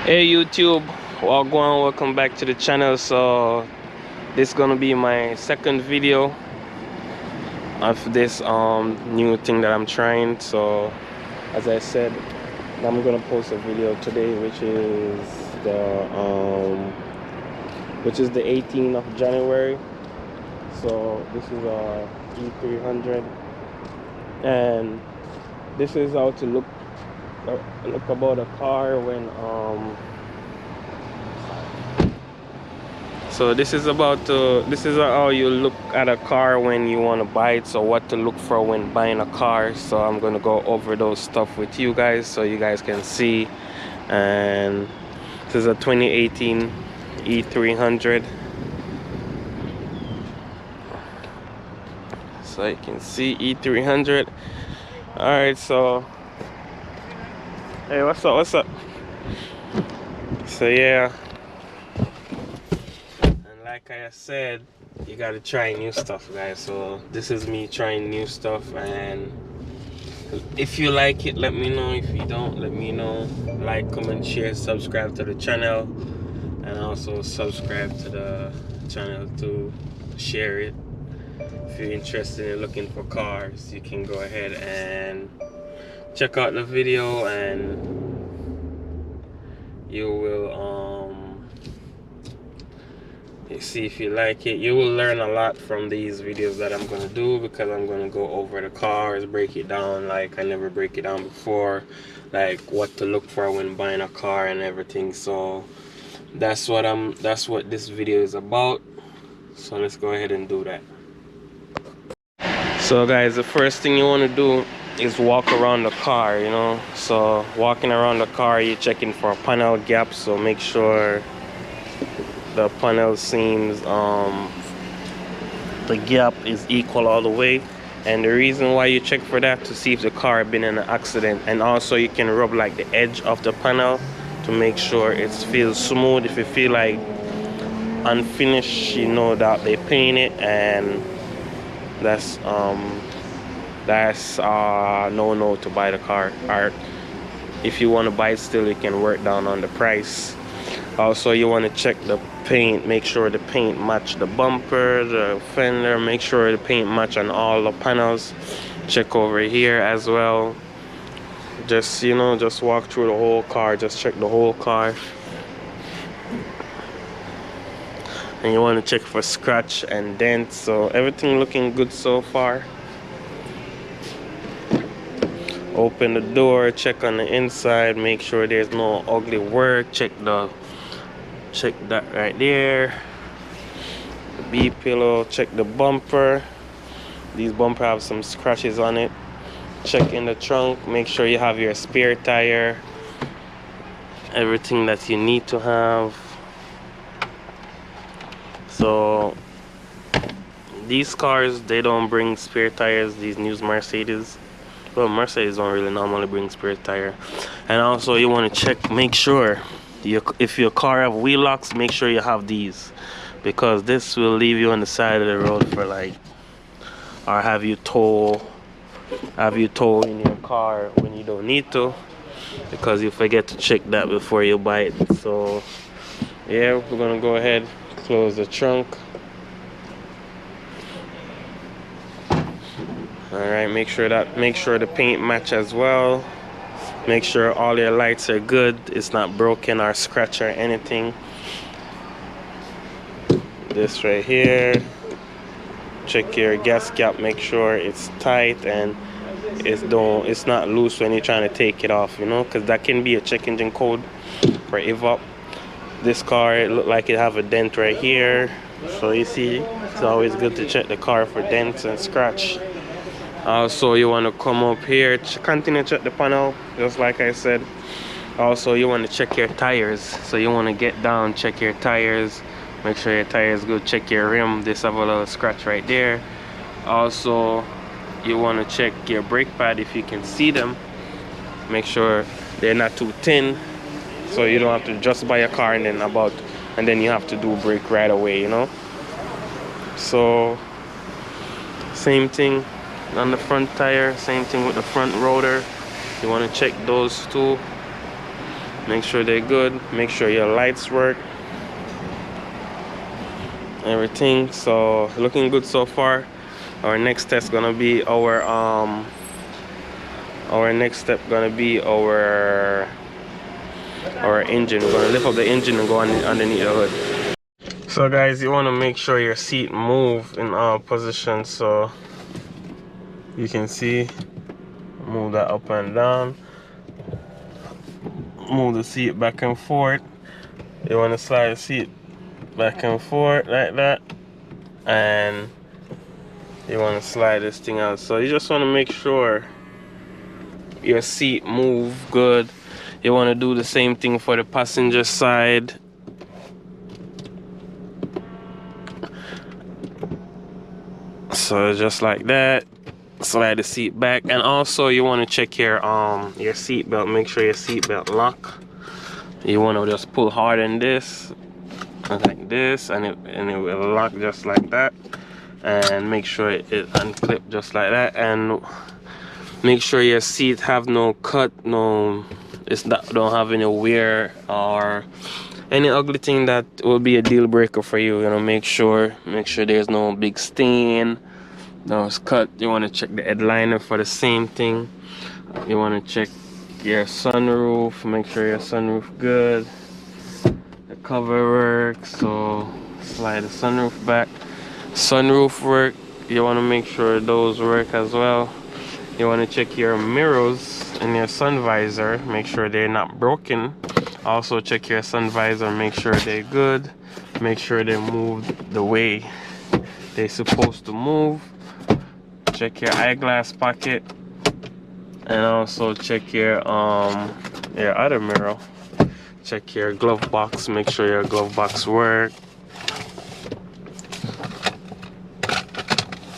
Hey YouTube, welcome back to the channel. So this is gonna be my second video of this new thing that I'm trying. So as I said, I'm gonna post a video today which is the 18th of January. So this is our E300, and this is how to look about a car when so this is how you look at a car when you want to buy it. So what to look for when buying a car. So I'm gonna go over those stuff with you guys so you guys can see. And this is a 2018 E300. So you can see E300. All right, so hey, what's up? So yeah, like I said, you gotta try new stuff, guys. So this is me trying new stuff, and if you like it, let me know. If you don't, let me know. Like, comment, share, subscribe to the channel, and also subscribe to the channel to share it. If you're interested in looking for cars, you can go ahead and check out the video, and you will you see if you like it. You will learn a lot from these videos that I'm gonna do, because I'm gonna go over the cars, break it down like I never break it down before, like what to look for when buying a car and everything. So that's what this video is about. So let's go ahead and do that. So guys, the first thing you want to do is walk around the car, you know. So walking around the car, you're checking for panel gaps. So make sure the panel seams, the gap is equal all the way. And the reason why you check for that, to see if the car been in an accident. And also you can rub like the edge of the panel to make sure it feels smooth. If you feel like unfinished, you know that they paint it, and that's no to buy the car. Or if you want to buy it still, you can work down on the price. Also, you want to check the paint, make sure the paint match the bumper, the fender, make sure the paint match on all the panels. Check over here as well. Just, you know, just walk through the whole car, just check the whole car. And you want to check for scratch and dents. So everything looking good so far. Open the door, check on the inside, make sure there's no ugly work. Check that right there, the B pillow. Check the bumper. These bumper have some scratches on it. Check in the trunk, make sure you have your spare tire, everything that you need to have. So these cars, they don't bring spare tires, these new Mercedes. Well, Mercedes don't really normally bring spare tire. And also you want to check, make sure if your car have wheel locks, make sure you have these, because this will leave you on the side of the road for like, or have you tow in your car when you don't need to, because you forget to check that before you buy it. So yeah, we're gonna go ahead, close the trunk. All right, make sure the paint match as well. Make sure all your lights are good, it's not broken or scratched or anything. This right here, check your gas cap, make sure it's tight and it's not loose when you're trying to take it off, you know, because that can be a check engine code for evap. This car, it looked like it have a dent right here, so you see it's always good to check the car for dents and scratch. Also, you want to come up here, continue to check the panel, just like I said. Also, you want to check your tires. So you want to get down, check your tires, make sure your tires good. Check your rim, this have a little scratch right there. Also, you want to check your brake pad if you can see them. Make sure they're not too thin, so you don't have to just buy a car and then you have to do brake right away, you know. So same thing on the front tire, same thing with the front rotor. You want to check those too. Make sure they're good. Make sure your lights work. Everything. So looking good so far. Our next test gonna be our next step gonna be our engine. We're gonna lift up the engine and go underneath the hood. So guys, you want to make sure your seat move in all positions, so you can see, move that up and down, move the seat back and forth. You want to slide the seat back and forth like that, and you want to slide this thing out. So you just want to make sure your seat move good. You want to do the same thing for the passenger side. So just like that, slide the seat back. And also you want to check your seat belt. Make sure your seat belt lock. You want to just pull hard on this like this, and it will lock just like that. And make sure it unclip just like that. And make sure your seat have no cut, don't have any wear or any ugly thing that will be a deal breaker for you. You know, make sure there's no big stain, no cut. You want to check the headliner for the same thing. You want to check your sunroof, make sure your sunroof good, the cover works. So slide the sunroof back. Sunroof work, you want to make sure those work as well. You want to check your mirrors and your sun visor, make sure they're not broken. Also check your sun visor, make sure they're good, make sure they move the way they're supposed to move. Check your eyeglass pocket, and also check your other mirror. Check your glove box, make sure your glove box work.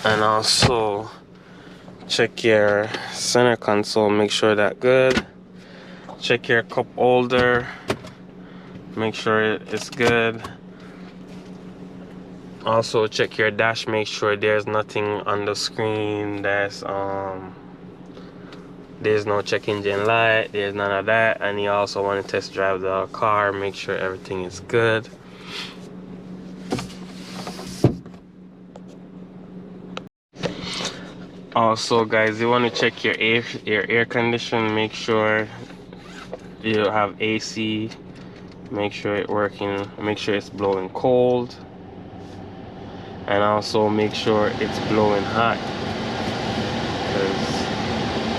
And also check your center console, make sure that good. Check your cup holder, make sure it's good. Also check your dash, make sure there's nothing on the screen there's no check engine light, there's none of that. And you also want to test drive the car, make sure everything is good. Also guys, you want to check your air condition, make sure you have AC, make sure it's working, make sure it's blowing cold, and also make sure it's blowing hot, because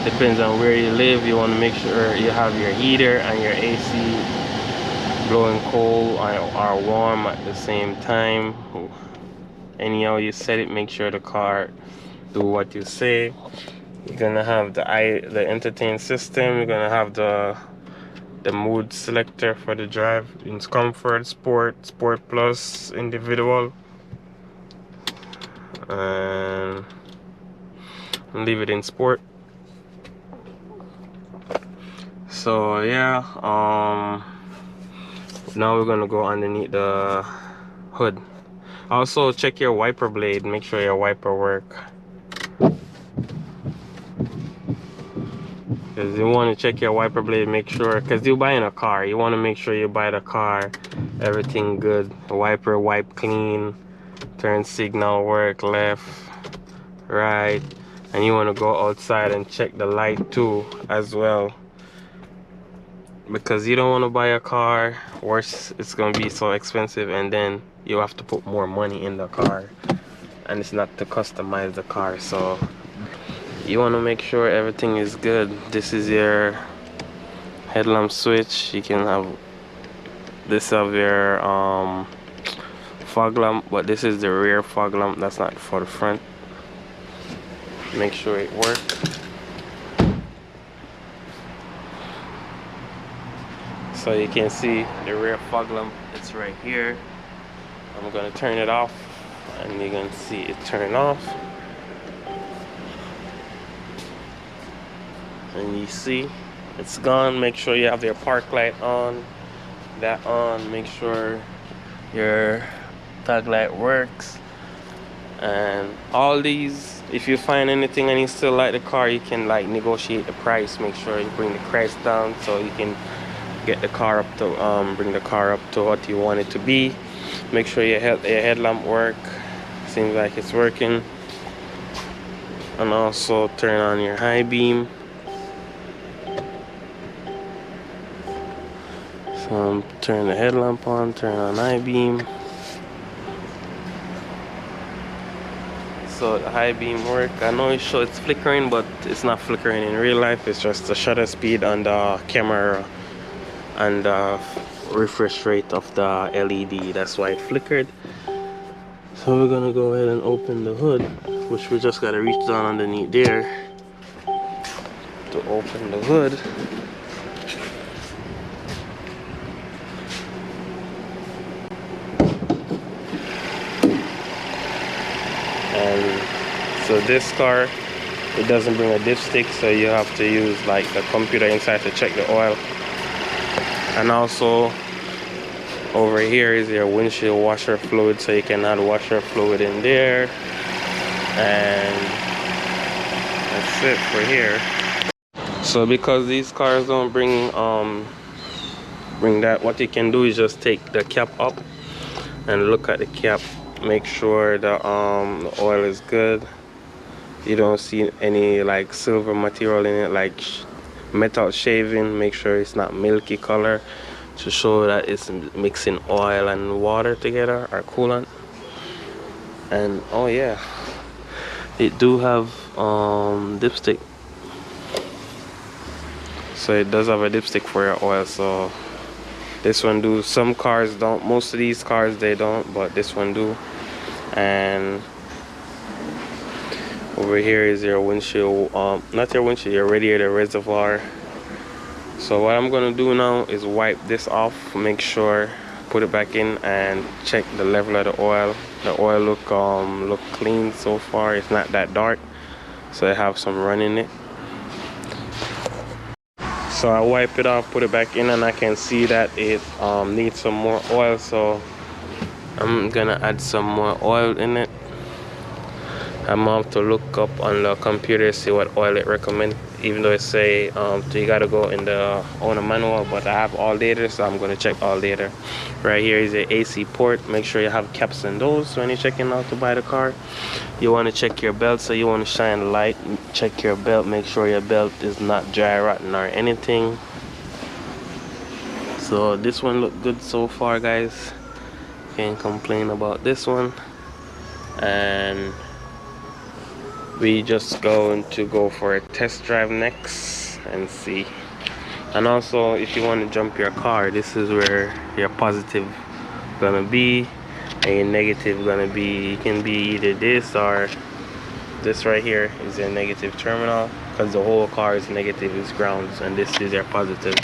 depends on where you live. You want to make sure you have your heater and your AC blowing cold or warm at the same time. Anyhow you set it, make sure the car do what you say. You're gonna have the entertain system. You're gonna have the mood selector for the drive in comfort, sport plus, individual, and leave it in sport. So yeah, now we're gonna go underneath the hood. Also check your wiper blade, make sure your wiper work, because you want to check your wiper blade, make sure, because you're buying a car, you want to make sure you buy the car everything good. The wiper wipe clean, turn signal work, left, right. And you want to go outside and check the light too as well, because you don't want to buy a car, worse, it's going to be so expensive, and then you have to put more money in the car, and it's not to customize the car. So you want to make sure everything is good. This is your headlamp switch. You can have this of your fog lamp, but this is the rear fog lamp, that's not for the front. Make sure it works. So you can see the rear fog lamp, it's right here. I'm gonna turn it off, and you're gonna see it turn off. And you see it's gone. Make sure you have your park light on, that on. Make sure your tag light works. And all these, if you find anything and you still like the car, you can like negotiate the price. Make sure you bring the price down so you can get the car up to bring the car up to what you want it to be. Make sure your headlamp work. Seems like it's working. And also turn on your high beam. So turn the headlamp on, turn on high beam. So the high beam work. I know it's flickering, but it's not flickering in real life. It's just the shutter speed on the camera and the refresh rate of the LED. That's why it flickered. So we're gonna go ahead and open the hood, which we just gotta reach down underneath there to open the hood. And so this car, it doesn't bring a dipstick, so you have to use like the computer inside to check the oil. And also over here is your windshield washer fluid, so you can add washer fluid in there. And that's it for here. So because these cars don't bring that, what you can do is just take the cap up and look at the cap. Make sure the oil is good. You don't see any like silver material in it, like metal shaving. Make sure it's not milky color, to show that it's mixing oil and water together, or coolant. And oh yeah, it do have dipstick. So it does have a dipstick for your oil. So this one do. Some cars don't. Most of these cars they don't, but this one do. And over here is your windshield, not your windshield, your radiator reservoir. So what I'm gonna do now is wipe this off, make sure, put it back in, and check the level of the oil. The oil look clean so far. It's not that dark, so I have some run in it. So I wipe it off, put it back in, and I can see that it needs some more oil. So I'm gonna add some more oil in it. I'm gonna have to look up on the computer, see what oil it recommends. Even though it say you gotta go in the owner manual, but I have all data, so I'm gonna check all data. Right here is the AC port. Make sure you have caps in those when you're checking out to buy the car. You want to check your belt, so you want to shine the light. Check your belt. Make sure your belt is not dry, rotten, or anything. So this one look good so far, guys. Can't complain about this one. And we just going to go for a test drive next and see. And also, if you want to jump your car, this is where your positive gonna be and your negative gonna be. It can be either this or this right here is your negative terminal, because the whole car is negative, is grounds, and this is your positive.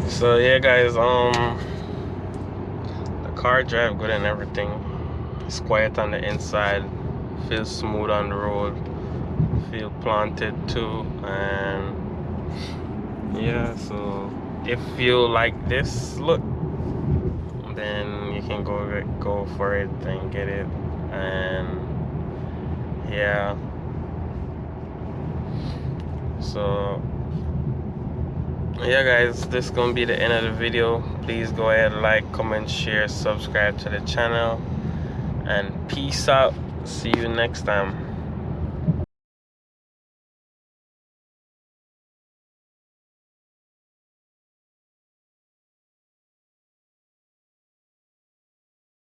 So yeah, guys, the car drive good and everything. It's quiet on the inside, feels smooth on the road, feel planted too. And yeah, so if you like this look, then you can go for it and get it. And yeah, so yeah, guys, this is gonna be the end of the video. Please go ahead, like, comment, share, subscribe to the channel, and peace out. See you next time.